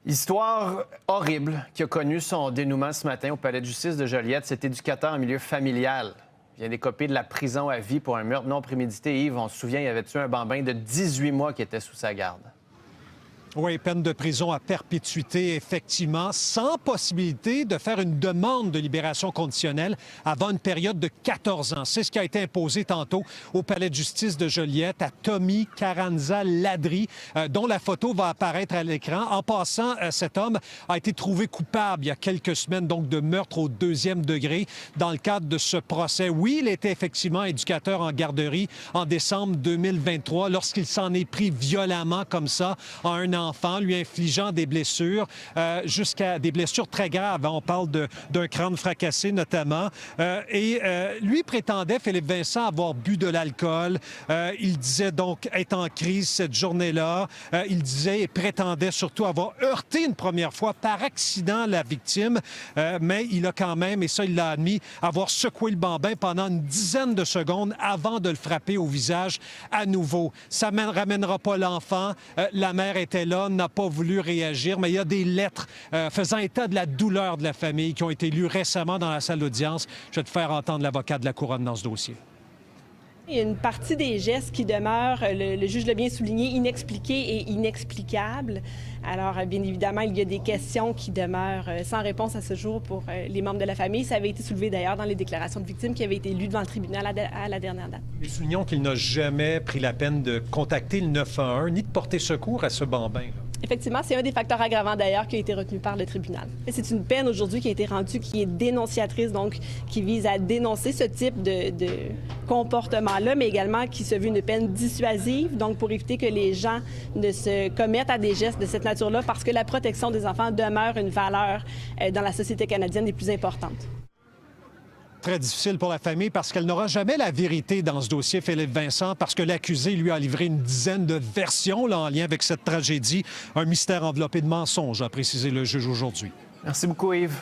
Histoire horrible qui a connu son dénouement ce matin au palais de justice de Joliette. Cet éducateur en milieu familial vient d'écoper de la prison à vie pour un meurtre non prémédité. Yves, on se souvient, il avait tué un bambin de 18 mois qui était sous sa garde. Oui, peine de prison à perpétuité, effectivement, sans possibilité de faire une demande de libération conditionnelle avant une période de 14 ans. C'est ce qui a été imposé tantôt au palais de justice de Joliette à Tommy Carranza Ladri, dont la photo va apparaître à l'écran. En passant, cet homme a été trouvé coupable il y a quelques semaines, donc de meurtre au 2e degré dans le cadre de ce procès. Oui, il était effectivement éducateur en garderie en décembre 2023 lorsqu'il s'en est pris violemment comme ça à un enfant, lui infligeant des blessures, jusqu'à des blessures très graves. On parle d'un crâne fracassé notamment. Lui prétendait, Philippe Vincent, avoir bu de l'alcool. Il disait donc être en crise cette journée-là. Il disait et prétendait surtout avoir heurté une première fois par accident la victime. Mais il a quand même, et ça il l'a admis, avoir secoué le bambin pendant une dizaine de secondes avant de le frapper au visage à nouveau. Ça ne ramènera pas l'enfant. La mère était là, n'a pas voulu réagir, mais il y a des lettres faisant état de la douleur de la famille qui ont été lues récemment dans la salle d'audience. Je vais te faire entendre l'avocat de la Couronne dans ce dossier. Il y a une partie des gestes qui demeurent, le juge l'a bien souligné, inexpliqués et inexplicables. Alors, bien évidemment, il y a des questions qui demeurent sans réponse à ce jour pour les membres de la famille. Ça avait été soulevé d'ailleurs dans les déclarations de victimes qui avaient été lues devant le tribunal à la dernière date. Et soulignons qu'il n'a jamais pris la peine de contacter le 911 ni de porter secours à ce bambin. Effectivement, c'est un des facteurs aggravants d'ailleurs qui a été retenu par le tribunal. C'est une peine aujourd'hui qui a été rendue qui est dénonciatrice, donc qui vise à dénoncer ce type de comportement-là, mais également qui se veut une peine dissuasive, donc pour éviter que les gens ne se commettent à des gestes de cette nature-là, parce que la protection des enfants demeure une valeur dans la société canadienne des plus importantes. Très difficile pour la famille parce qu'elle n'aura jamais la vérité dans ce dossier, Philippe Vincent, parce que l'accusé lui a livré une dizaine de versions là, en lien avec cette tragédie. Un mystère enveloppé de mensonges, a précisé le juge aujourd'hui. Merci beaucoup, Yves.